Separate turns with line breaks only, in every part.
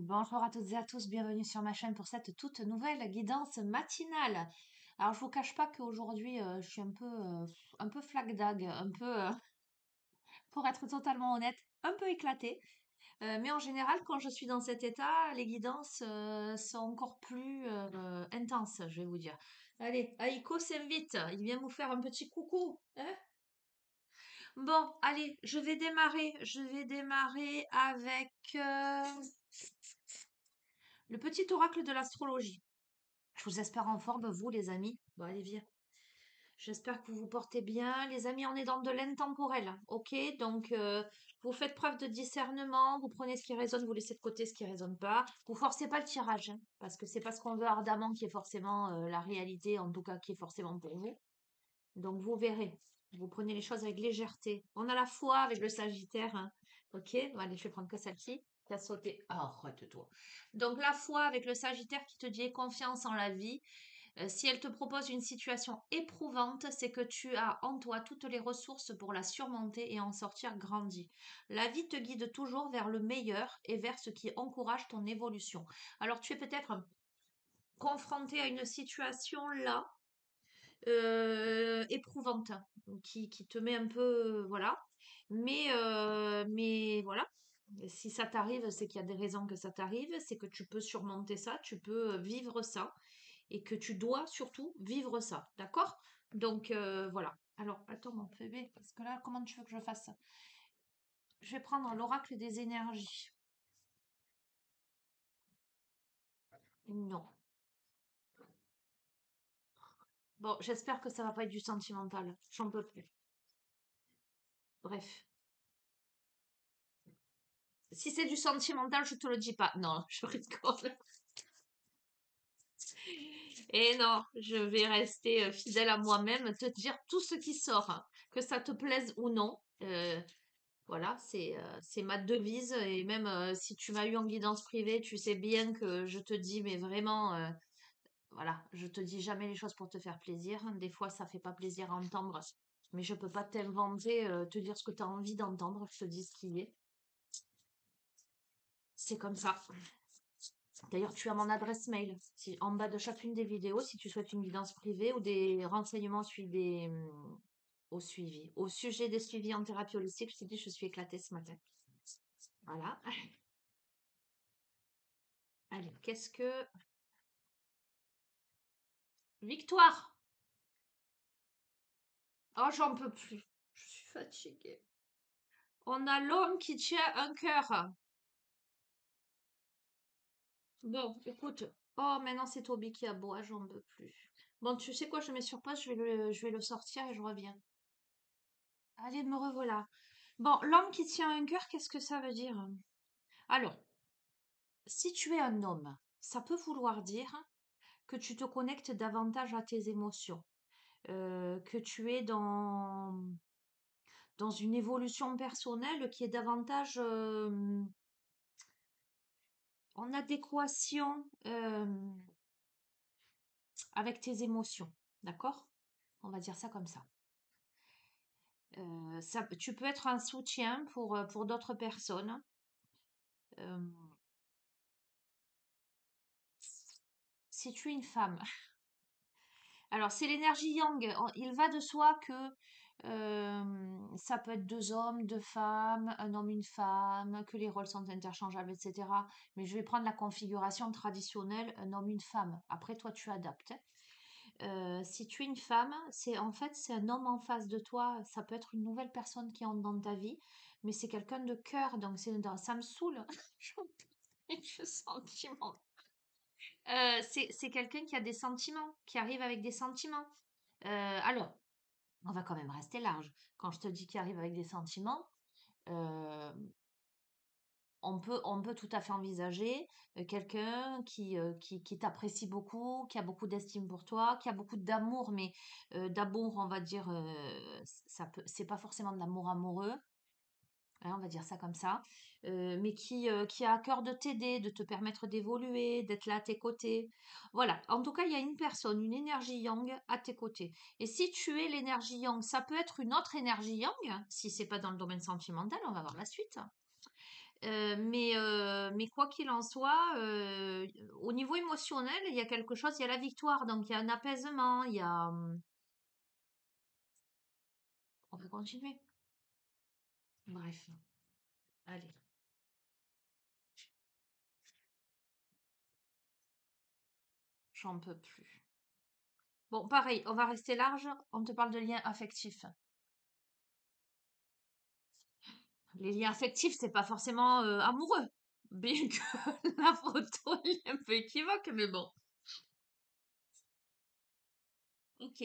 Bonjour à toutes et à tous, bienvenue sur ma chaîne pour cette toute nouvelle guidance matinale. Alors je vous cache pas qu'aujourd'hui je suis un peu flag dag, pour être totalement honnête, un peu éclatée. Mais en général, quand je suis dans cet état, les guidances sont encore plus intenses, je vais vous dire. Allez, Aiko s'invite, il vient vous faire un petit coucou, hein. Bon, allez, je vais démarrer. Je vais démarrer avec le petit oracle de l'astrologie. Je vous espère en forme, vous les amis. Bon, allez, viens. J'espère que vous vous portez bien. Les amis, on est dans de l'intemporel, ok? Donc, vous faites preuve de discernement, vous prenez ce qui résonne, vous laissez de côté ce qui résonne pas. Vous forcez pas le tirage, hein, parce que c'est pas ce qu'on veut ardemment qui est forcément la réalité, en tout cas qui est forcément pour vous. Donc, vous verrez. Vous prenez les choses avec légèreté. On a la foi avec le Sagittaire, hein, ok? Bon, allez, je vais prendre que celle-ci qui a sauté. Ah, arrête-toi. Donc, la foi avec le Sagittaire qui te dit aie confiance en la vie. Si elle te propose une situation éprouvante, c'est que tu as en toi toutes les ressources pour la surmonter et en sortir grandi. La vie te guide toujours vers le meilleur et vers ce qui encourage ton évolution. Alors tu es peut-être confronté à une situation là éprouvante qui te met un peu voilà. Mais voilà. Si ça t'arrive, c'est qu'il y a des raisons que ça t'arrive, c'est que tu peux surmonter ça, tu peux vivre ça et que tu dois surtout vivre ça, d'accord? Donc voilà. Alors, attends mon bébé, parce que là, comment tu veux que je fasse ça? Je vais prendre l'oracle des énergies. Non. Bon, j'espère que ça va pas être du sentimental. J'en peux plus. Bref. Si c'est du sentimental, je te le dis pas. Non, je rigole. Et non, je vais rester fidèle à moi-même, te dire tout ce qui sort, hein, que ça te plaise ou non. Voilà, c'est ma devise. Et même si tu m'as eu en guidance privée, tu sais bien que je te dis, mais vraiment, voilà, je te dis jamais les choses pour te faire plaisir. Des fois, ça fait pas plaisir à entendre, mais je peux pas t'inventer, te dire ce que tu as envie d'entendre. Je te dis ce qui est. C'est comme ça. D'ailleurs, tu as mon adresse mail. Si, en bas de chacune des vidéos, si tu souhaites une guidance privée ou des renseignements au suivi. Au sujet des suivis en thérapie holistique, je t'ai dit, je suis éclatée ce matin. Voilà. Allez, qu'est-ce que... Victoire! Oh, j'en peux plus. Je suis fatiguée. On a l'homme qui tient un cœur. Bon, écoute. Oh, maintenant c'est Toby qui aboie, j'en peux plus. Bon, tu sais quoi, je mets sur pause, je vais le sortir et je reviens. Allez, me revoilà. Bon, l'homme qui tient un cœur, qu'est-ce que ça veut dire? Alors, si tu es un homme, ça peut vouloir dire que tu te connectes davantage à tes émotions, que tu es dans une évolution personnelle qui est davantage en adéquation avec tes émotions, d'accord? On va dire ça comme ça. Tu peux être un soutien pour d'autres personnes. Euh, si tu es une femme, alors c'est l'énergie yang. Il va de soi que ça peut être deux hommes, deux femmes, un homme, une femme, que les rôles sont interchangeables, etc. Mais je vais prendre la configuration traditionnelle, un homme, une femme. Après, toi, tu adaptes, hein. Si tu es une femme, c'est en fait c'est un homme en face de toi. Ça peut être une nouvelle personne qui entre dans ta vie, mais c'est quelqu'un de cœur. Donc ça me saoule. Je sentiment. C'est quelqu'un qui a des sentiments, qui arrive avec des sentiments. Alors, on va quand même rester large. Quand je te dis qu'il arrive avec des sentiments, euh, on peut tout à fait envisager quelqu'un qui t'apprécie beaucoup, qui a beaucoup d'estime pour toi, qui a beaucoup d'amour, mais d'amour, on va dire, c'est pas forcément de l'amour amoureux, hein, on va dire ça comme ça, mais qui a à cœur de t'aider, de te permettre d'évoluer, d'être là à tes côtés. Voilà, en tout cas, il y a une personne, une énergie yang à tes côtés. Et si tu es l'énergie yang, ça peut être une autre énergie yang, si c'est pas dans le domaine sentimental, on va voir la suite. Mais quoi qu'il en soit, au niveau émotionnel, il y a quelque chose, il y a la victoire, donc il y a un apaisement, il y a... On peut continuer. Bref, allez, j'en peux plus. Bon, pareil, on va rester large, on te parle de liens affectifs. Les liens affectifs, c'est pas forcément amoureux, bien que la photo elle est un peu équivoque, mais bon. Ok.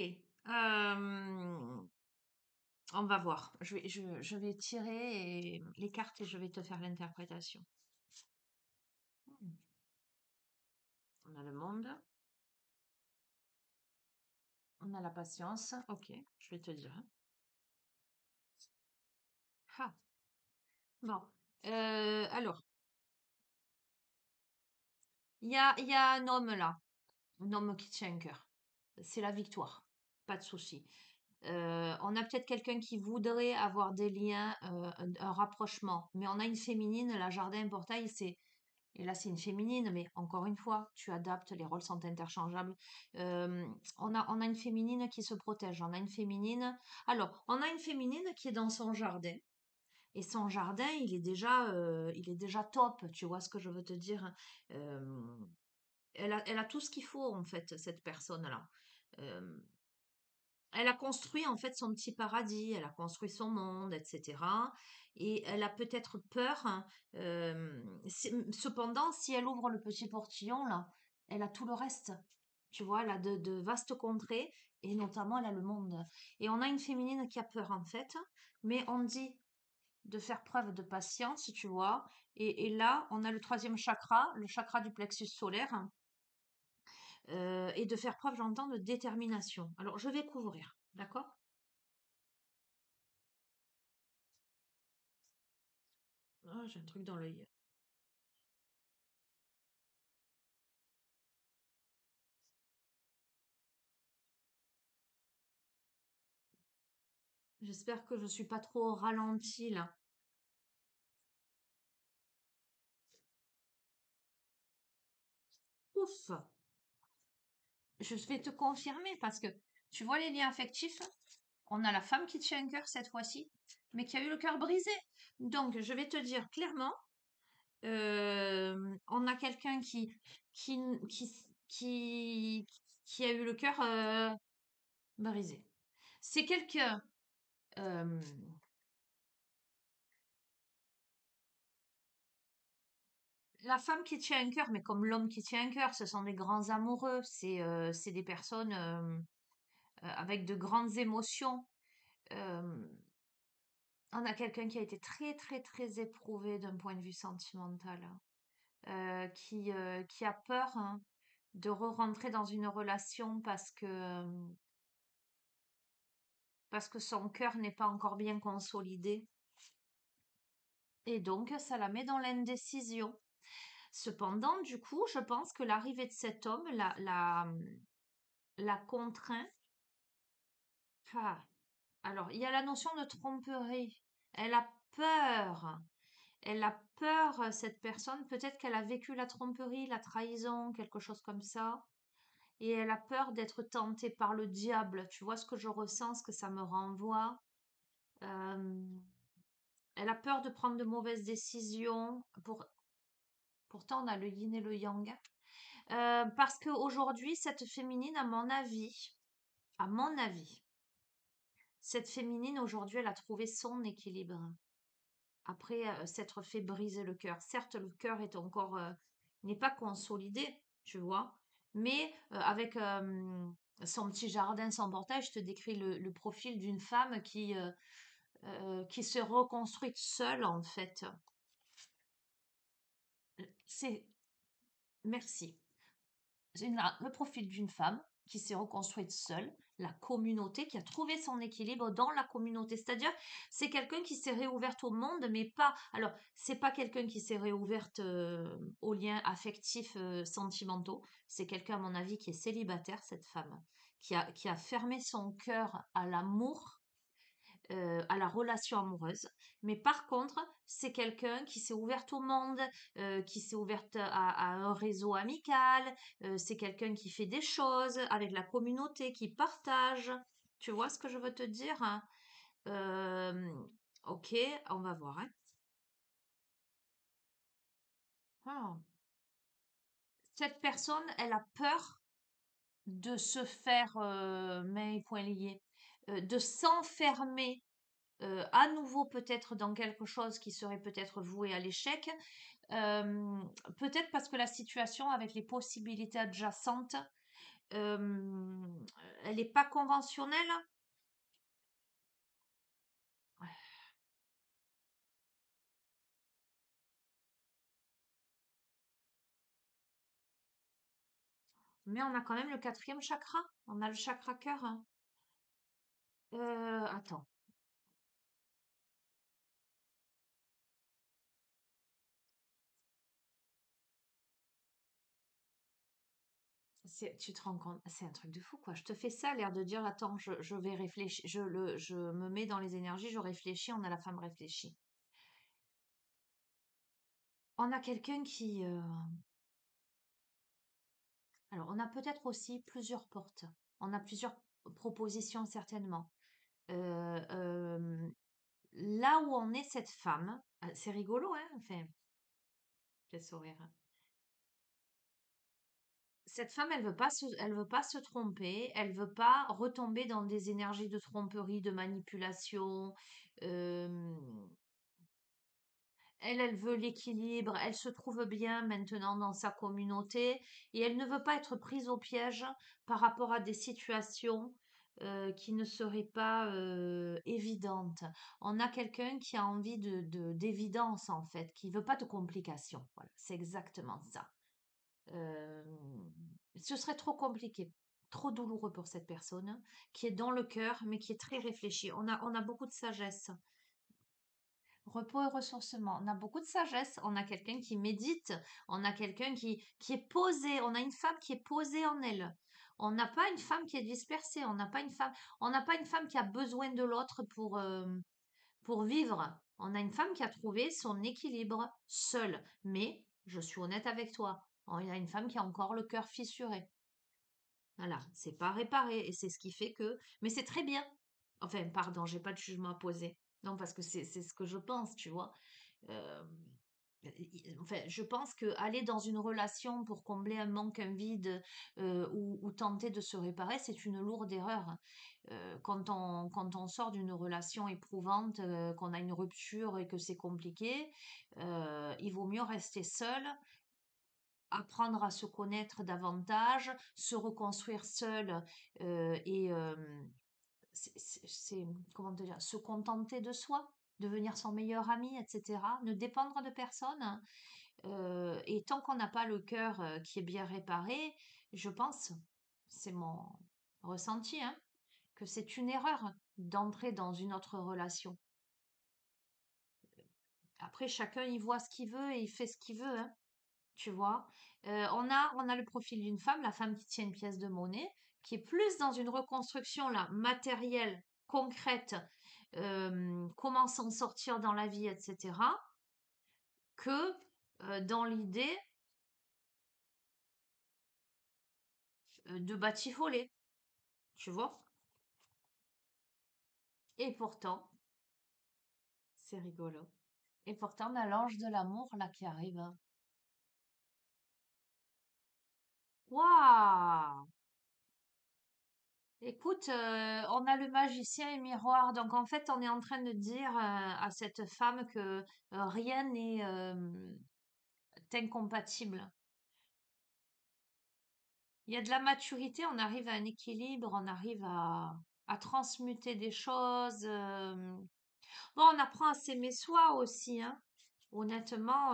On va voir. Je vais tirer les cartes et je vais te faire l'interprétation. Hmm. On a le monde, on a la patience. Ok, je vais te dire. Ah, bon. Alors, il y a un homme là, un homme qui tient un cœur. C'est la victoire, pas de souci. On a peut-être quelqu'un qui voudrait avoir des liens, un rapprochement, mais on a une féminine, la jardin portail, et là c'est une féminine, mais encore une fois, tu adaptes, les rôles sont interchangeables. On a une féminine qui se protège, on a une féminine. Alors, on a une féminine qui est dans son jardin, et son jardin, il est déjà top, tu vois ce que je veux te dire. Euh, elle a tout ce qu'il faut en fait, cette personne-là. Euh, Elle a construit en fait son petit paradis, elle a construit son monde, etc. Et elle a peut-être peur, hein, cependant, si elle ouvre le petit portillon, là, elle a tout le reste. Tu vois, elle a de vastes contrées, et notamment elle a le monde. Et on a une féminine qui a peur en fait, mais on dit de faire preuve de patience, tu vois. Et là, on a le troisième chakra, le chakra du plexus solaire, et de faire preuve, j'entends, de détermination. Alors, je vais couvrir, d'accord? Ah, j'ai un truc dans l'œil. J'espère que je suis pas trop au ralenti là. Ouf! Je vais te confirmer parce que tu vois les liens affectifs, on a la femme qui tient un cœur cette fois-ci, mais qui a eu le cœur brisé. Donc, je vais te dire clairement, on a quelqu'un qui, qui, qui, qui a eu le cœur brisé. C'est quelqu'un, euh, la femme qui tient un cœur, mais comme l'homme qui tient un cœur, ce sont des grands amoureux, c'est des personnes avec de grandes émotions. Euh, on a quelqu'un qui a été très, très, très éprouvé d'un point de vue sentimental, hein, qui a peur, hein, de re-rentrer dans une relation parce que son cœur n'est pas encore bien consolidé. Et donc, ça la met dans l'indécision. Cependant, du coup, je pense que l'arrivée de cet homme la contraint. Ah, alors, il y a la notion de tromperie. Elle a peur. Elle a peur, cette personne. Peut-être qu'elle a vécu la tromperie, la trahison, quelque chose comme ça. Et elle a peur d'être tentée par le diable. Tu vois ce que je ressens, ce que ça me renvoie. Euh, Elle a peur de prendre de mauvaises décisions. Pourtant, on a le yin et le yang. Parce qu'aujourd'hui, cette féminine, à mon avis, cette féminine, aujourd'hui, elle a trouvé son équilibre. Après s'être fait briser le cœur. Certes, le cœur n'est pas consolidé, tu vois, mais avec son petit jardin, son portail, je te décris le profil d'une femme qui se reconstruit seule, en fait. C'est, merci. Le profil d'une femme qui s'est reconstruite seule, la communauté, qui a trouvé son équilibre dans la communauté. C'est-à-dire, c'est quelqu'un qui s'est réouverte au monde, mais pas. Alors, c'est pas quelqu'un qui s'est réouverte aux liens affectifs, sentimentaux. C'est quelqu'un, à mon avis, qui est célibataire, cette femme, qui a fermé son cœur à l'amour, à la relation amoureuse. Mais par contre, c'est quelqu'un qui s'est ouvert au monde, qui s'est ouverte à un réseau amical, c'est quelqu'un qui fait des choses avec la communauté, qui partage. Tu vois ce que je veux te dire, hein? Euh, ok, on va voir, hein. Ah. Cette personne, elle a peur de se faire mains et poings liés, de s'enfermer à nouveau peut-être dans quelque chose qui serait peut-être voué à l'échec, euh, peut-être parce que la situation avec les possibilités adjacentes, euh, elle n'est pas conventionnelle. Mais on a quand même le quatrième chakra, on a le chakra cœur, hein. Attends, tu te rends compte, c'est un truc de fou quoi. Je te fais ça, l'air de dire, attends, je vais réfléchir, je me mets dans les énergies, je réfléchis, on a la femme réfléchie. On a quelqu'un qui, alors, on a peut-être aussi plusieurs portes. On a plusieurs propositions, certainement. Là où en est cette femme, c'est rigolo, hein? Enfin, quel sourire, hein. Cette femme, elle veut pas se tromper, elle veut pas retomber dans des énergies de tromperie, de manipulation. euh, elle veut l'équilibre, elle se trouve bien maintenant dans sa communauté et elle ne veut pas être prise au piège par rapport à des situations qui ne seraient pas évidentes. On a quelqu'un qui a envie d'évidence en fait, qui veut pas de complications. Voilà, c'est exactement ça. Euh, Ce serait trop compliqué, trop douloureux pour cette personne qui est dans le cœur mais qui est très réfléchie. On a beaucoup de sagesse. Repos et ressourcement. On a beaucoup de sagesse. On a quelqu'un qui médite. On a quelqu'un qui est posé. On a une femme qui est posée en elle. On n'a pas une femme qui est dispersée. On n'a pas une femme qui a besoin de l'autre pour vivre. On a une femme qui a trouvé son équilibre seule. Mais, je suis honnête avec toi, il y a une femme qui a encore le cœur fissuré. Voilà, c'est pas réparé et c'est ce qui fait que. Mais c'est très bien. Enfin, pardon, j'ai pas de jugement à poser. Non, parce que c'est ce que je pense, tu vois. Euh, enfin, je pense que aller dans une relation pour combler un manque, un vide, ou tenter de se réparer, c'est une lourde erreur. Quand on sort d'une relation éprouvante, qu'on a une rupture et que c'est compliqué, il vaut mieux rester seul, apprendre à se connaître davantage, se reconstruire seul, et comment te dire, se contenter de soi, devenir son meilleur ami, etc. Ne dépendre de personne, hein. Et tant qu'on n'a pas le cœur qui est bien réparé, je pense, c'est mon ressenti, hein, que c'est une erreur d'entrer dans une autre relation. Après, chacun y voit ce qu'il veut et il fait ce qu'il veut, hein. Tu vois. On a le profil d'une femme, la femme qui tient une pièce de monnaie, qui est plus dans une reconstruction là, matérielle, concrète, comment s'en sortir dans la vie, etc., que dans l'idée de batifoler, tu vois. Et pourtant, c'est rigolo. Et pourtant, on a l'ange de l'amour là qui arrive, hein. Waouh! Écoute, on a le magicien et miroir, donc en fait, on est en train de dire à cette femme que rien n'est incompatible. Il y a de la maturité, on arrive à un équilibre, on arrive à transmuter des choses. Bon, on apprend à s'aimer soi aussi, hein. Honnêtement,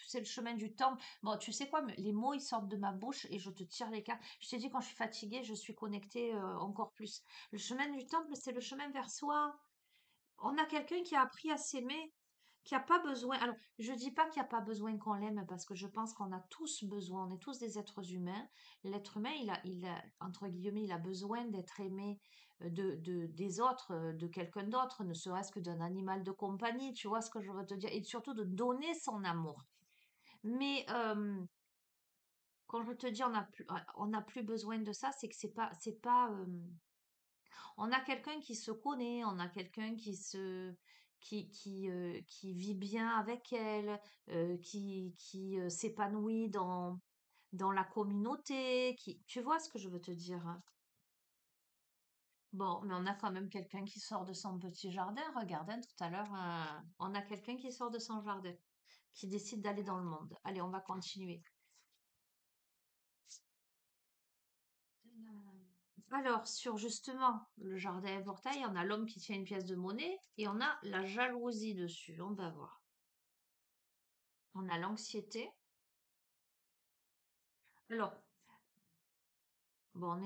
c'est le chemin du temple. Bon, tu sais quoi, les mots, ils sortent de ma bouche et je te tire les cartes. Je t'ai dit, quand je suis fatiguée, je suis connectée encore plus. Le chemin du temple, c'est le chemin vers soi. On a quelqu'un qui a appris à s'aimer, Qu'il n'y a pas besoin. Alors, je dis pas qu'il n'y a pas besoin qu'on l'aime parce que je pense qu'on a tous besoin, on est tous des êtres humains. L'être humain, entre guillemets, il a besoin d'être aimé des autres, de quelqu'un d'autre, ne serait-ce que d'un animal de compagnie, tu vois ce que je veux te dire, et surtout de donner son amour. Mais quand je te dis on n'a plus besoin de ça, c'est que c'est pas, on a quelqu'un qui se connaît, on a quelqu'un qui vit bien avec elle, qui s'épanouit dans la communauté, tu vois ce que je veux te dire, hein. Bon, mais on a quand même quelqu'un qui sort de son petit jardin. Regarde, hein, tout à l'heure, on a quelqu'un qui sort de son jardin, qui décide d'aller dans le monde. Allez, on va continuer. Alors, sur justement le jardin et portail, on a l'homme qui tient une pièce de monnaie et on a la jalousie dessus. On va voir. On a l'anxiété. Alors, bon,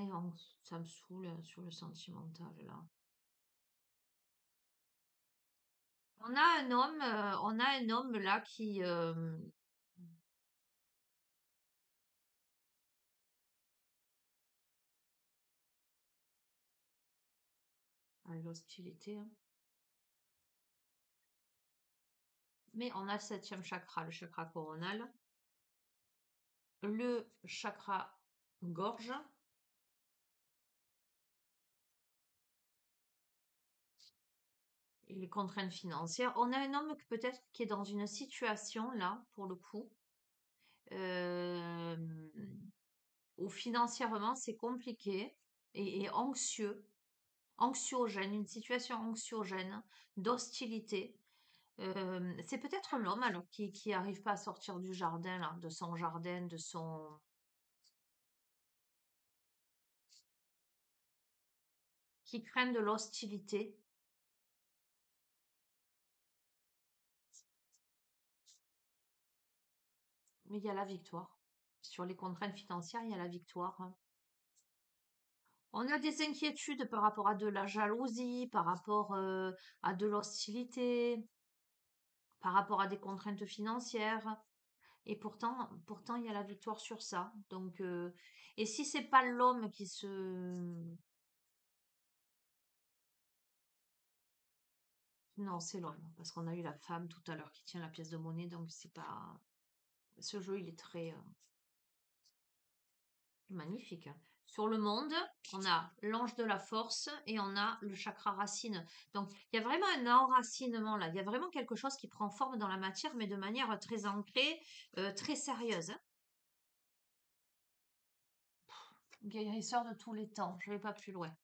ça me saoule sur le sentimental là. On a un homme là qui a l'hostilité, hein. Mais on a le septième chakra, le chakra coronal, le chakra gorge et les contraintes financières. On a un homme peut-être qui est dans une situation là, pour le coup, euh, où financièrement c'est compliqué et anxieux, anxiogène, une situation anxiogène, d'hostilité. C'est peut-être l'homme alors qui arrive pas à sortir du jardin là, de son jardin, qui craint de l'hostilité. Mais il y a la victoire. Sur les contraintes financières, il y a la victoire, hein. On a des inquiétudes par rapport à de la jalousie, par rapport à de l'hostilité, par rapport à des contraintes financières. Et pourtant, il y a la victoire sur ça. Donc, et si c'est pas l'homme qui se... Non, c'est l'homme, parce qu'on a eu la femme tout à l'heure qui tient la pièce de monnaie, donc c'est pas... Ce jeu, il est très magnifique, hein. Sur le monde, on a l'ange de la force et on a le chakra racine. Donc, il y a vraiment un enracinement là. Il y a vraiment quelque chose qui prend forme dans la matière, mais de manière très ancrée, très sérieuse, hein. Guérisseur de tous les temps. Je vais pas plus loin.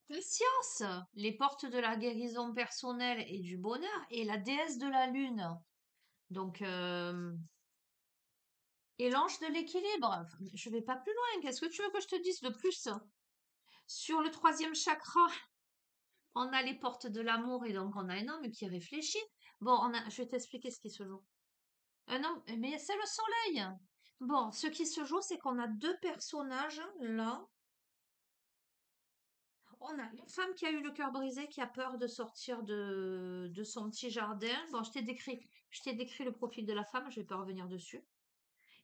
Patience, les portes de la guérison personnelle et du bonheur et la déesse de la lune. Donc, et l'ange de l'équilibre. Je vais pas plus loin. Qu'est-ce que tu veux que je te dise de plus? Sur le troisième chakra, on a les portes de l'amour et donc on a un homme qui réfléchit. Bon, je vais t'expliquer ce qui se joue. Un homme, mais c'est le soleil. Bon, ce qui se joue, c'est qu'on a deux personnages là. On a une femme qui a eu le cœur brisé, qui a peur de sortir de son petit jardin. Bon, je t'ai décrit le profil de la femme, je vais pas revenir dessus.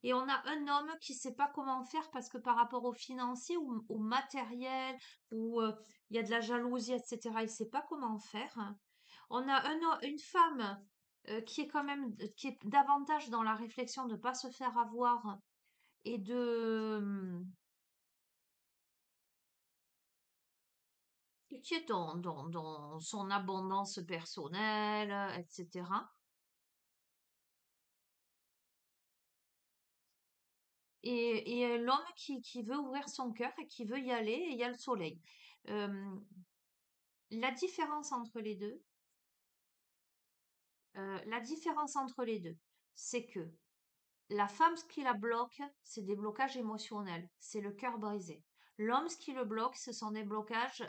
Et on a un homme qui sait pas comment faire parce que par rapport au financier ou au matériel, où il y a de la jalousie, etc., il sait pas comment faire. On a une femme qui est quand même, qui est davantage dans la réflexion de ne pas se faire avoir et qui est dans son abondance personnelle, etc. Et l'homme qui veut ouvrir son cœur et qui veut y aller, et il y a le soleil. Euh, la différence entre les deux, la différence entre les deux, c'est que la femme, ce qui la bloque, c'est des blocages émotionnels, c'est le cœur brisé. L'homme, ce qui le bloque, ce sont des blocages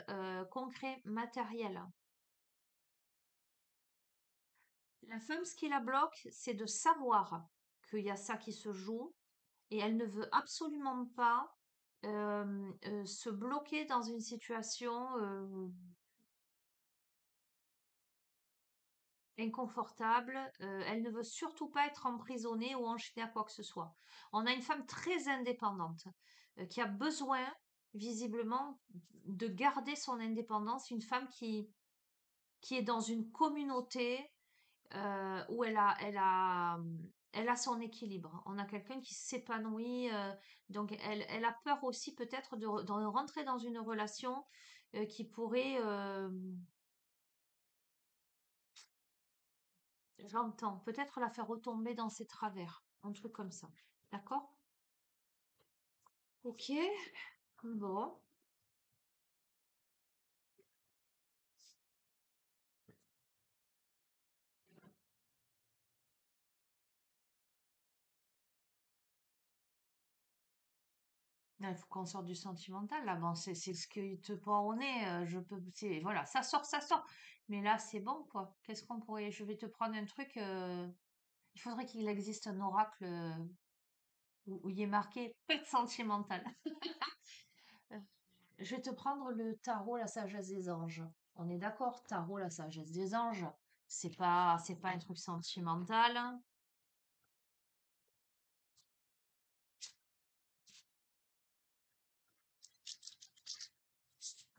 concrets, matériels. La femme, ce qui la bloque, c'est de savoir qu'il y a ça qui se joue et elle ne veut absolument pas se bloquer dans une situation inconfortable. Elle ne veut surtout pas être emprisonnée ou enchaînée à quoi que ce soit. On a une femme très indépendante qui a besoin, visiblement, de garder son indépendance. Une femme qui est dans une communauté où elle a son équilibre. On a quelqu'un qui s'épanouit, donc elle a peur aussi peut-être de rentrer dans une relation qui pourrait, j'entends, peut-être la faire retomber dans ses travers, un truc comme ça. D'accord? Ok, bon. Il faut qu'on sorte du sentimental, là. Bon, c'est ce qui te prend au nez. Voilà, ça sort, ça sort. Mais là, c'est bon, quoi. Qu'est-ce qu'on pourrait. Je vais te prendre un truc. Il faudrait qu'il existe un oracle où il y ait marqué pas de sentimental. Euh, Je vais te prendre le tarot, la sagesse des anges. On est d'accord, tarot, la sagesse des anges. C'est pas un truc sentimental, hein.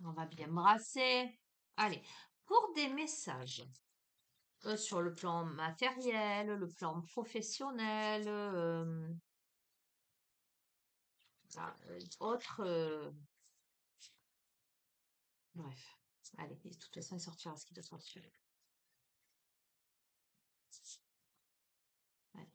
On va bien brasser. Allez, pour des messages sur le plan matériel, le plan professionnel, autre. Bref. Allez, de toute façon, il sortira ce qui doit sortir. Allez,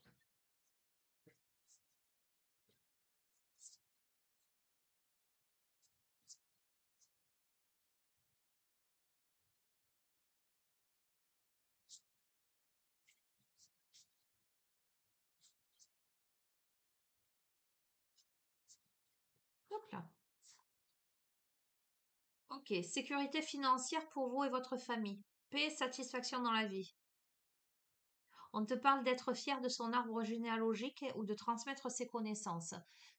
hop là. Ok, sécurité financière pour vous et votre famille. Paix et satisfaction dans la vie. On te parle d'être fier de son arbre généalogique ou de transmettre ses connaissances.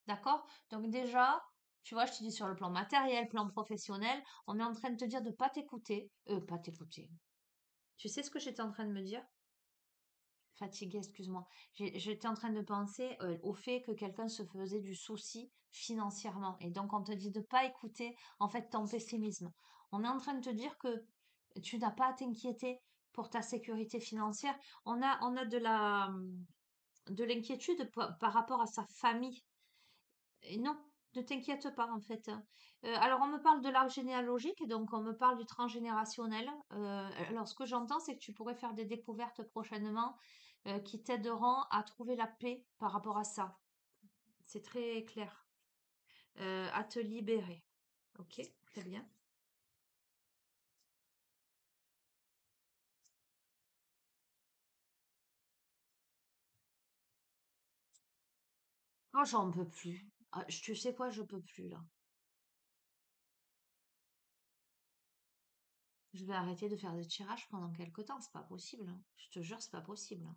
D'accord? Donc déjà, tu vois, je te dis sur le plan matériel, plan professionnel, on est en train de te dire de pas t'écouter. Pas t'écouter. Tu sais ce que j'étais en train de me dire? Fatiguée, excuse-moi. J'étais en train de penser au fait que quelqu'un se faisait du souci financièrement. Et donc, on te dit de pas écouter, en fait, ton pessimisme. On est en train de te dire que tu n'as pas à t'inquiéter pour ta sécurité financière. On a de l'inquiétude par rapport à sa famille. Et non, ne t'inquiète pas, en fait, hein. Alors, on me parle de l'arbre généalogique, donc on me parle du transgénérationnel. Alors, ce que j'entends, c'est que tu pourrais faire des découvertes prochainement qui t'aideront à trouver la paix par rapport à ça. C'est très clair. À te libérer. Ok, très bien. Oh, j'en peux plus. Ah, tu sais quoi, je peux plus là. Je vais arrêter de faire des tirages pendant quelque temps. C'est pas possible, hein. Je te jure, c'est pas possible, hein.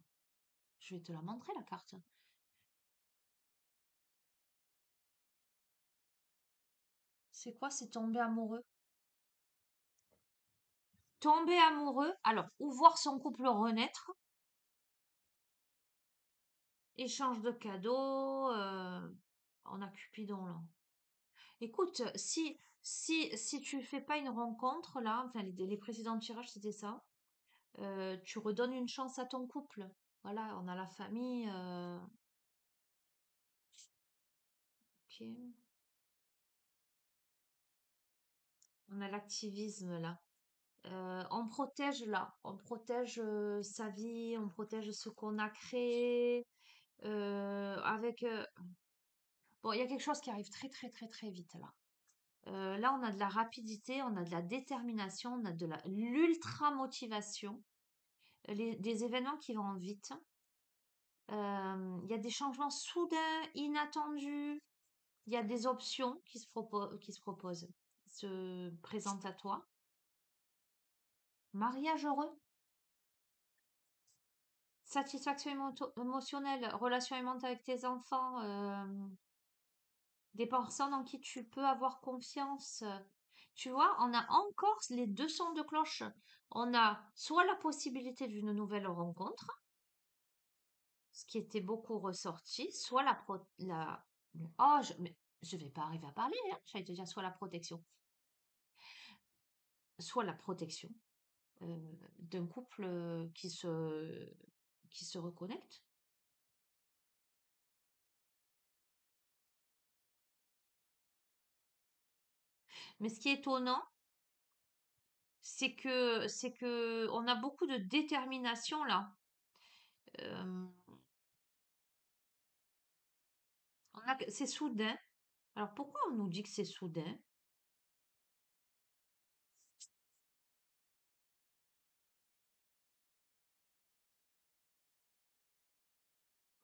Je vais te la montrer, la carte. C'est quoi? C'est tomber amoureux. Tomber amoureux, alors, ou voir son couple renaître, échange de cadeaux, on a Cupidon là. Écoute, si tu fais pas une rencontre là, enfin les précédents tirages c'était ça, tu redonnes une chance à ton couple. Voilà, on a la famille, ok. On a l'activisme là. On protège là, on protège sa vie, on protège ce qu'on a créé, avec bon, il y a quelque chose qui arrive très très très très vite là. Là, on a de la rapidité, on a de la détermination, on a de l'ultra motivation, des événements qui vont vite. Il y a des changements soudains, inattendus. Il y a des options qui se proposent, qui se présentent à toi. Mariage heureux, satisfaction émotionnelle, relation aimante avec tes enfants, des personnes en qui tu peux avoir confiance. Tu vois, on a encore les deux sons de cloche. On a soit la possibilité d'une nouvelle rencontre, ce qui était beaucoup ressorti, soit oh, mais je vais pas arriver à parler, hein. J'allais te dire soit la protection, soit la protection euh, d'un couple qui se reconnecte. Mais ce qui est étonnant, c'est que on a beaucoup de détermination là. Euh, c'est soudain. Alors pourquoi on nous dit que c'est soudain?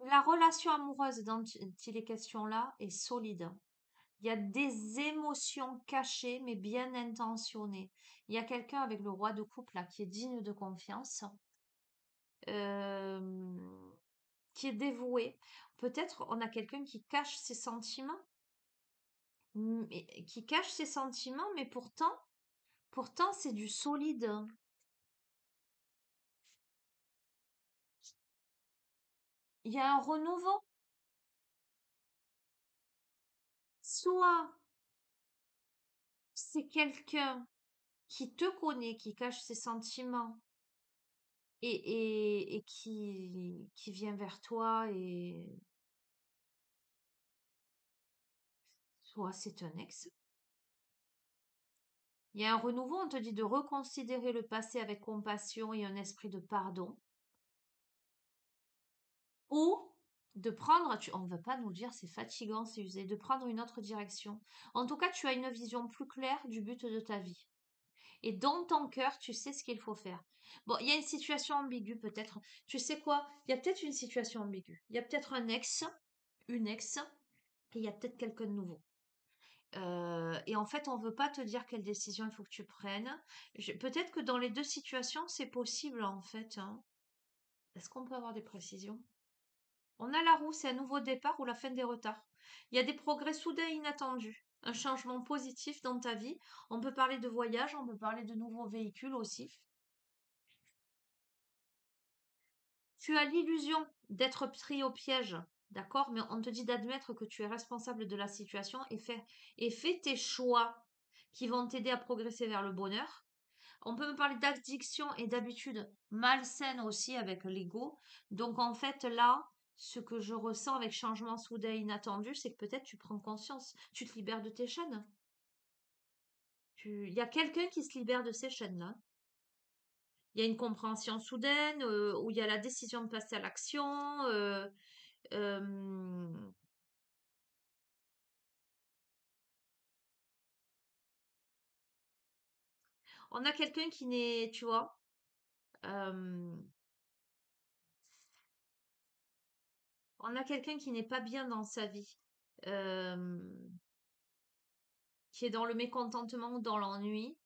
La relation amoureuse dont il est question là est solide. Il y a des émotions cachées mais bien intentionnées. Il y a quelqu'un avec le roi de coupe là qui est digne de confiance, euh, qui est dévoué. Peut-être on a quelqu'un qui cache ses sentiments, qui cache ses sentiments, mais pourtant c'est du solide. Il y a un renouveau. Soit c'est quelqu'un qui te connaît, qui cache ses sentiments et qui vient vers toi et soit c'est un ex. Il y a un renouveau, on te dit de reconsidérer le passé avec compassion et un esprit de pardon. Ou de prendre, on ne va pas nous dire c'est fatigant, c'est usé, de prendre une autre direction. En tout cas, tu as une vision plus claire du but de ta vie. Et dans ton cœur, tu sais ce qu'il faut faire. Bon, il y a une situation ambiguë peut-être. Tu sais quoi? Il y a peut-être une situation ambiguë. Il y a peut-être un ex, une ex, et il y a peut-être quelqu'un de nouveau. Et en fait, on veut pas te dire quelle décision il faut que tu prennes. Peut-être que dans les deux situations, c'est possible en fait, hein. Est-ce qu'on peut avoir des précisions? On a la roue, c'est un nouveau départ ou la fin des retards. Il y a des progrès soudains et inattendus, un changement positif dans ta vie. On peut parler de voyage, on peut parler de nouveaux véhicules aussi. Tu as l'illusion d'être pris au piège, d'accord? Mais on te dit d'admettre que tu es responsable de la situation et fais tes choix qui vont t'aider à progresser vers le bonheur. On peut me parler d'addiction et d'habitude malsaine aussi avec l'ego. Donc en fait là, ce que je ressens avec changement soudain et inattendu, c'est que peut-être tu prends conscience, tu te libères de tes chaînes. Il y a quelqu'un qui se libère de ces chaînes-là. Il y a une compréhension soudaine, où il y a la décision de passer à l'action. Euh, on a quelqu'un qui n'est, tu vois, euh, on a quelqu'un qui n'est pas bien dans sa vie. Euh, qui est dans le mécontentement ou dans l'ennui,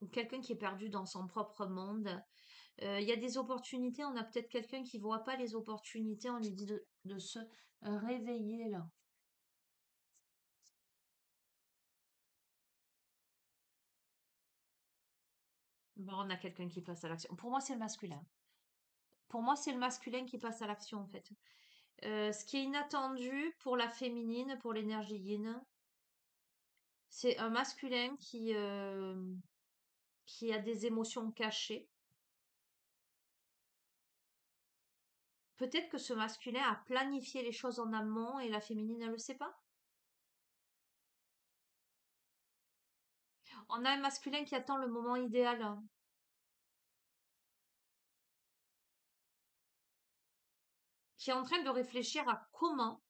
ou quelqu'un qui est perdu dans son propre monde. Il y a des opportunités, on a peut-être quelqu'un qui voit pas les opportunités, on lui dit de se réveiller là. Bon, on a quelqu'un qui passe à l'action. Pour moi, c'est le masculin. Pour moi, c'est le masculin qui passe à l'action en fait. Ce qui est inattendu pour la féminine, pour l'énergie yin, c'est un masculin qui a des émotions cachées. Peut-être que ce masculin a planifié les choses en amont et la féminine ne le sait pas. On a un masculin qui attend le moment idéal, hein, qui est en train de réfléchir à comment,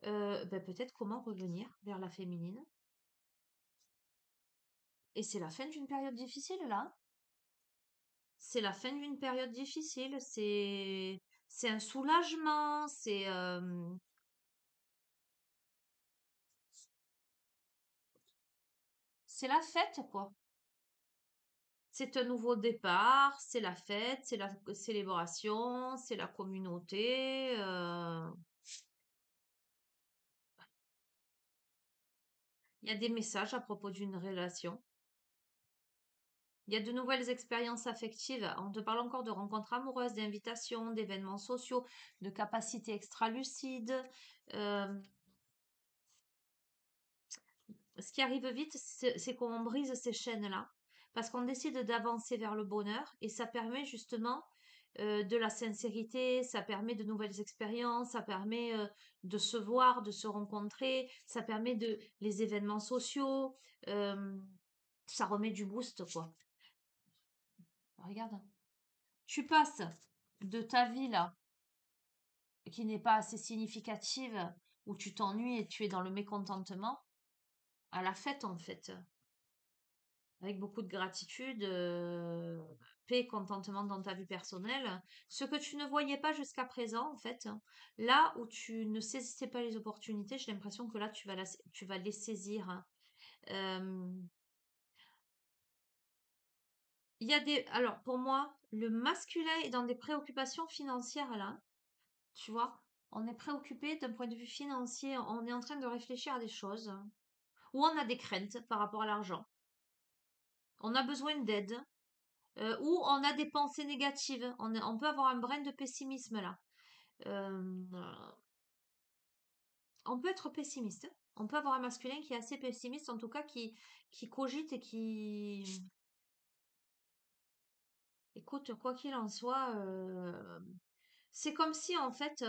peut-être comment revenir vers la féminine. Et c'est la fin d'une période difficile là. C'est la fin d'une période difficile. C'est un soulagement. C'est la fête quoi. C'est un nouveau départ. C'est la fête. C'est la célébration. C'est la communauté. Il y a des messages à propos d'une relation. Il y a de nouvelles expériences affectives. On te parle encore de rencontres amoureuses, d'invitations, d'événements sociaux, de capacités extra-lucides. Euh, ce qui arrive vite, c'est qu'on brise ces chaînes-là. Parce qu'on décide d'avancer vers le bonheur et ça permet justement de la sincérité, ça permet de nouvelles expériences, ça permet de se voir, de se rencontrer, ça permet de les événements sociaux, euh, ça remet du boost, quoi. Regarde, tu passes de ta vie là, qui n'est pas assez significative, où tu t'ennuies et tu es dans le mécontentement, à la fête en fait, avec beaucoup de gratitude, paix, contentement dans ta vie personnelle, ce que tu ne voyais pas jusqu'à présent en fait. Là où tu ne saisissais pas les opportunités, j'ai l'impression que là tu vas les saisir, hein. Euh, Il y a alors pour moi, le masculin est dans des préoccupations financières là. Tu vois, on est préoccupé d'un point de vue financier, on est en train de réfléchir à des choses, ou on a des craintes par rapport à l'argent, on a besoin d'aide, ou on a des pensées négatives, on peut avoir un brin de pessimisme là. Euh, on peut être pessimiste, on peut avoir un masculin qui est assez pessimiste, en tout cas qui cogite et qui... Écoute, quoi qu'il en soit, c'est comme si en fait...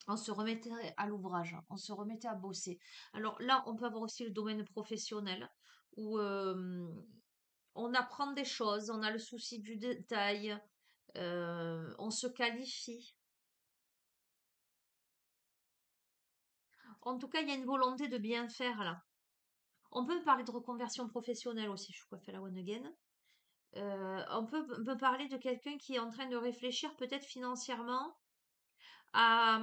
on se remettait à l'ouvrage, on se remettait à bosser. Alors là, on peut avoir aussi le domaine professionnel où on apprend des choses, on a le souci du détail, on se qualifie. En tout cas, il y a une volonté de bien faire là. On peut parler de reconversion professionnelle aussi, je suis coiffée la one again. On peut parler de quelqu'un qui est en train de réfléchir peut-être financièrement à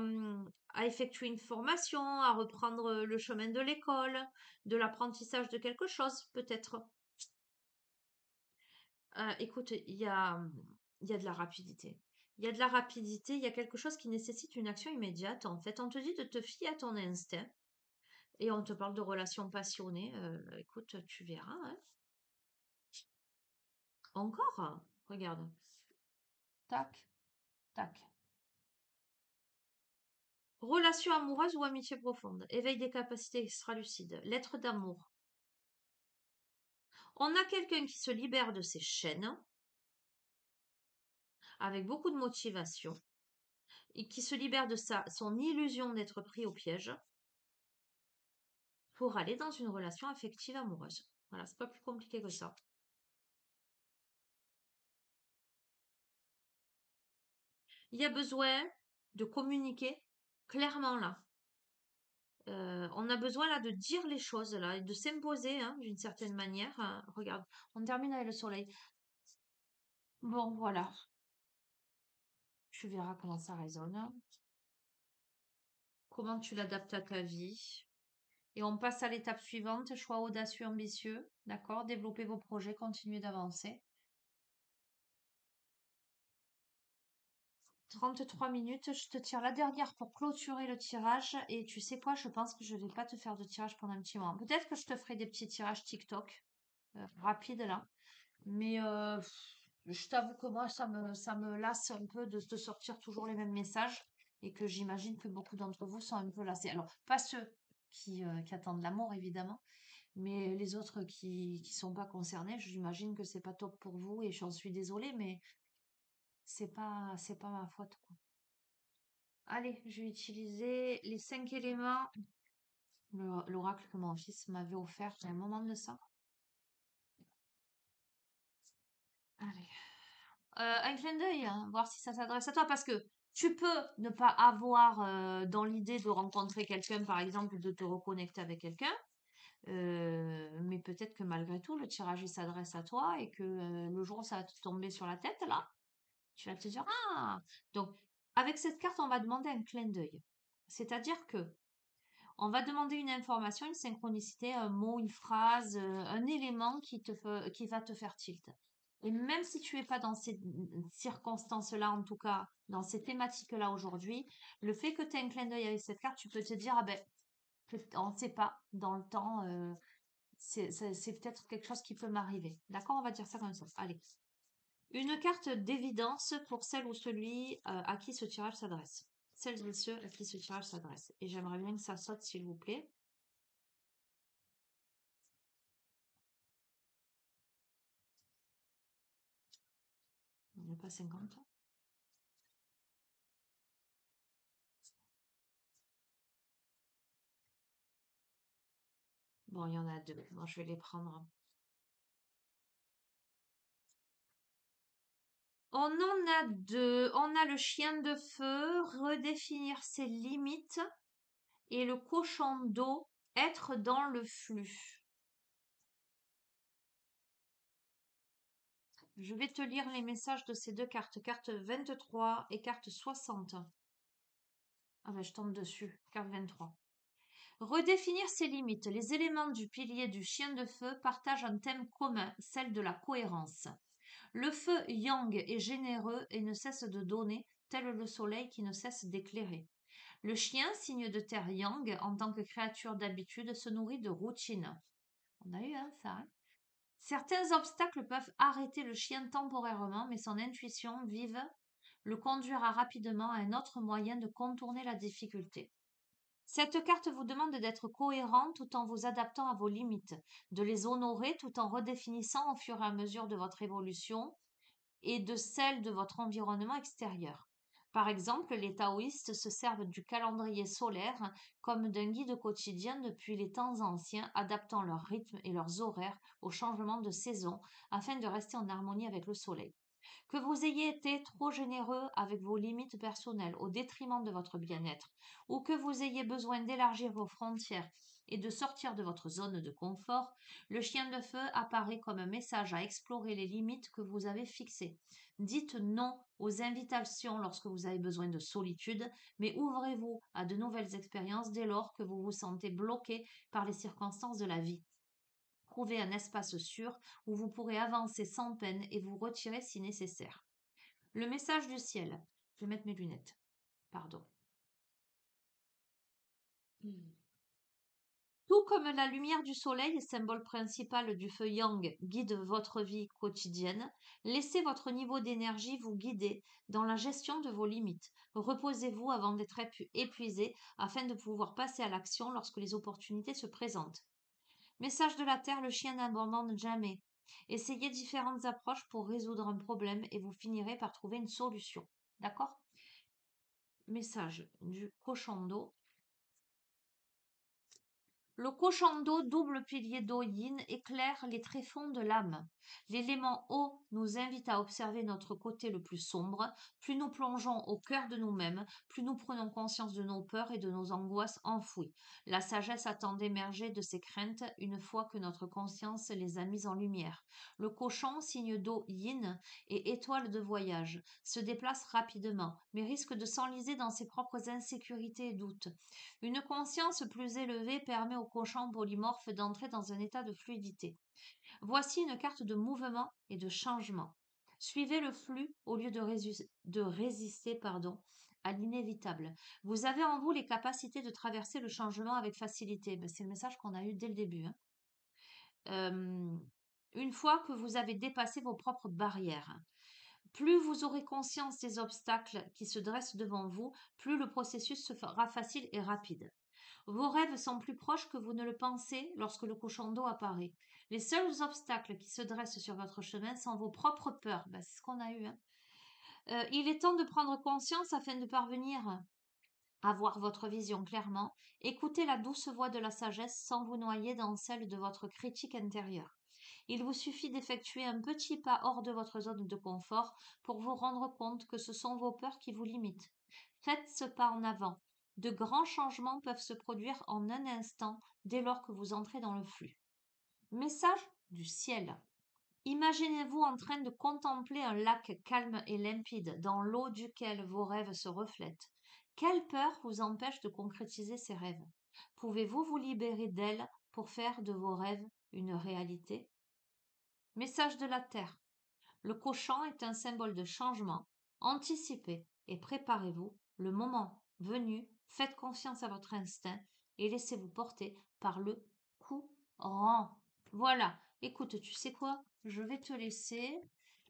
effectuer une formation, à reprendre le chemin de l'école, de l'apprentissage de quelque chose, peut-être. Écoute, il y a de la rapidité. Il y a de la rapidité, il y a quelque chose qui nécessite une action immédiate. En fait, on te dit de te fier à ton instinct et on te parle de relations passionnées. Écoute, tu verras, hein. Encore? Regarde. Tac, tac. Relation amoureuse ou amitié profonde. Éveil des capacités extra-lucides. Lettre d'amour. On a quelqu'un qui se libère de ses chaînes avec beaucoup de motivation et qui se libère de son illusion d'être pris au piège pour aller dans une relation affective amoureuse. Voilà, c'est pas plus compliqué que ça. Il y a besoin de communiquer clairement là. On a besoin là de dire les choses là et de s'imposer hein, d'une certaine manière. Regarde, on termine avec le soleil. Bon, voilà. Tu verras comment ça résonne. Comment tu l'adaptes à ta vie. Et on passe à l'étape suivante, choix audacieux, ambitieux. D'accord? Développez vos projets, continuez d'avancer. 33 minutes, je te tire la dernière pour clôturer le tirage. Et tu sais quoi, je pense que je vais pas te faire de tirage pendant un petit moment. Peut-être que je te ferai des petits tirages TikTok rapides là. Mais je t'avoue que moi, ça me lasse un peu de te sortir toujours les mêmes messages. Et que j'imagine que beaucoup d'entre vous sont un peu lassés. Alors, pas ceux qui attendent l'amour, évidemment. Mais les autres qui sont pas concernés, j'imagine que c'est pas top pour vous et j'en suis désolée, mais c'est pas ma faute, quoi. Allez, je vais utiliser les 5 éléments. L'oracle que mon fils m'avait offert il y a un moment de ça. Allez. Un clin d'œil, hein, voir si ça s'adresse à toi, parce que tu peux ne pas avoir dans l'idée de rencontrer quelqu'un, par exemple, de te reconnecter avec quelqu'un, mais peut-être que malgré tout, le tirage il s'adresse à toi et que le jour où ça va te tomber sur la tête, là, tu vas te dire, ah, donc avec cette carte, on va demander un clin d'œil. C'est-à-dire que on va demander une information, une synchronicité, un mot, une phrase, un élément qui va te faire tilt. Et même si tu es pas dans ces circonstances-là, en tout cas, dans ces thématiques-là aujourd'hui, le fait que tu aies un clin d'œil avec cette carte, tu peux te dire, ah ben, On ne sait pas dans le temps. C'est peut-être quelque chose qui peut m'arriver. D'accord, on va dire ça comme ça. Allez. Une carte d'évidence pour celle ou celui à qui ce tirage s'adresse. Celles et ceux à qui ce tirage s'adresse. Et j'aimerais bien que ça saute, s'il vous plaît. On n'est pas 50. Bon, il y en a deux. Moi, je vais les prendre. On en a deux. On a le chien de feu, redéfinir ses limites, et le cochon d'eau, être dans le flux. Je vais te lire les messages de ces deux cartes, carte 23 et carte 60. Ah ben, je tombe dessus, carte 23. Redéfinir ses limites. Les éléments du pilier du chien de feu partagent un thème commun, celle de la cohérence. Le feu yang est généreux et ne cesse de donner, tel le soleil qui ne cesse d'éclairer. Le chien, signe de terre yang, en tant que créature d'habitude, se nourrit de routine. On a eu ça. Hein. Certains obstacles peuvent arrêter le chien temporairement, mais son intuition vive le conduira rapidement à un autre moyen de contourner la difficulté. Cette carte vous demande d'être cohérent tout en vous adaptant à vos limites, de les honorer tout en redéfinissant au fur et à mesure de votre évolution et de celle de votre environnement extérieur. Par exemple, les taoïstes se servent du calendrier solaire comme d'un guide quotidien depuis les temps anciens, adaptant leur rythme et leurs horaires aux changements de saison afin de rester en harmonie avec le soleil. Que vous ayez été trop généreux avec vos limites personnelles au détriment de votre bien-être, ou que vous ayez besoin d'élargir vos frontières et de sortir de votre zone de confort, le chien de feu apparaît comme un message à explorer les limites que vous avez fixées. Dites non aux invitations lorsque vous avez besoin de solitude, mais ouvrez-vous à de nouvelles expériences dès lors que vous vous sentez bloqué par les circonstances de la vie. Trouvez un espace sûr où vous pourrez avancer sans peine et vous retirer si nécessaire. Le message du ciel. Je vais mettre mes lunettes. Pardon. Tout comme la lumière du soleil, symbole principal du feu yang, guide votre vie quotidienne, laissez votre niveau d'énergie vous guider dans la gestion de vos limites. Reposez-vous avant d'être épuisé afin de pouvoir passer à l'action lorsque les opportunités se présentent. Message de la Terre, le chien n'abandonne jamais. Essayez différentes approches pour résoudre un problème et vous finirez par trouver une solution. D'accord? Message du cochon d'eau. Le cochon d'eau, double pilier d'eau yin, éclaire les tréfonds de l'âme. L'élément eau nous invite à observer notre côté le plus sombre. Plus nous plongeons au cœur de nous-mêmes, plus nous prenons conscience de nos peurs et de nos angoisses enfouies. La sagesse attend d'émerger de ces craintes une fois que notre conscience les a mises en lumière. Le cochon, signe d'eau yin et étoile de voyage, se déplace rapidement, mais risque de s'enliser dans ses propres insécurités et doutes. Une conscience plus élevée permet au cochon polymorphe d'entrer dans un état de fluidité. Voici une carte de mouvement et de changement. Suivez le flux au lieu de résister à l'inévitable. Vous avez en vous les capacités de traverser le changement avec facilité. Ben, c'est le message qu'on a eu dès le début. Hein. Une fois que vous avez dépassé vos propres barrières. Plus vous aurez conscience des obstacles qui se dressent devant vous, plus le processus se fera facile et rapide. Vos rêves sont plus proches que vous ne le pensez lorsque le cochon d'eau apparaît. Les seuls obstacles qui se dressent sur votre chemin sont vos propres peurs. Ben, c'est ce qu'on a eu. Hein. Il est temps de prendre conscience afin de parvenir à voir votre vision clairement. Écoutez la douce voix de la sagesse sans vous noyer dans celle de votre critique intérieure. Il vous suffit d'effectuer un petit pas hors de votre zone de confort pour vous rendre compte que ce sont vos peurs qui vous limitent. Faites ce pas en avant. De grands changements peuvent se produire en un instant dès lors que vous entrez dans le flux. Message du ciel. Imaginez-vous en train de contempler un lac calme et limpide dans l'eau duquel vos rêves se reflètent. Quelle peur vous empêche de concrétiser ces rêves? Pouvez-vous vous libérer d'elles pour faire de vos rêves une réalité? Message de la Terre. Le cochon est un symbole de changement. Anticipez et préparez-vous. Le moment venu, faites confiance à votre instinct et laissez-vous porter par le courant. Voilà. Écoute, tu sais quoi? Je vais te laisser.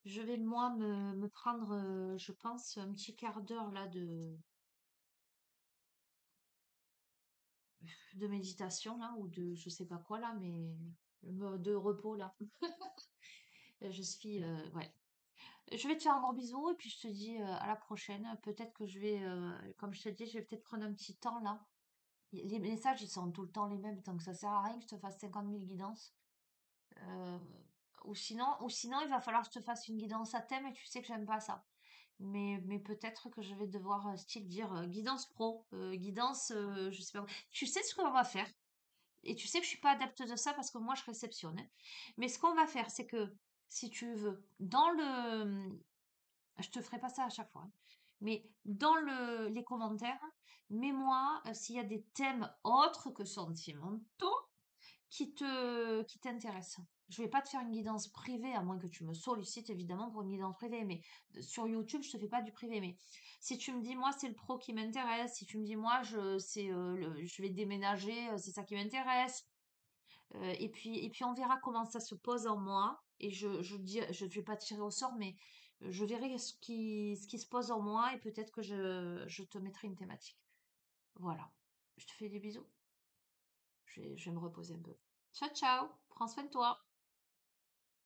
Je vais moi me prendre, je pense, un petit quart d'heure là de méditation là, ou de je sais pas quoi là, mais de repos là. Je suis, ouais. Je vais te faire un gros bisou et puis je te dis à la prochaine. Peut-être que je vais, comme je te dis, je vais peut-être prendre un petit temps là. Les messages, ils sont tout le temps les mêmes, donc ça sert à rien que je te fasse 50 000 guidances. Euh, ou sinon, il va falloir que je te fasse une guidance à thème et tu sais que j'aime pas ça. Mais peut-être que je vais devoir, style, dire guidance pro, guidance, je sais pas. Tu sais ce qu'on va faire. Et tu sais que je suis pas adepte de ça parce que moi, je réceptionne, hein. Mais ce qu'on va faire, c'est que, si tu veux, dans le, je te ferai pas ça à chaque fois, hein. Mais dans les commentaires, mets-moi s'il y a des thèmes autres que sentimentaux qui t'intéressent. Je vais pas te faire une guidance privée, à moins que tu me sollicites évidemment pour une guidance privée, mais sur YouTube, je te fais pas du privé. Mais si tu me dis, moi, c'est le pro qui m'intéresse, si tu me dis, moi, je vais déménager, c'est ça qui m'intéresse, et puis on verra comment ça se pose en moi. Et je ne vais pas tirer au sort, mais je verrai ce qui se pose en moi et peut-être que je te mettrai une thématique. Voilà. Je te fais des bisous. Je vais me reposer un peu. Ciao, ciao. Prends soin de toi.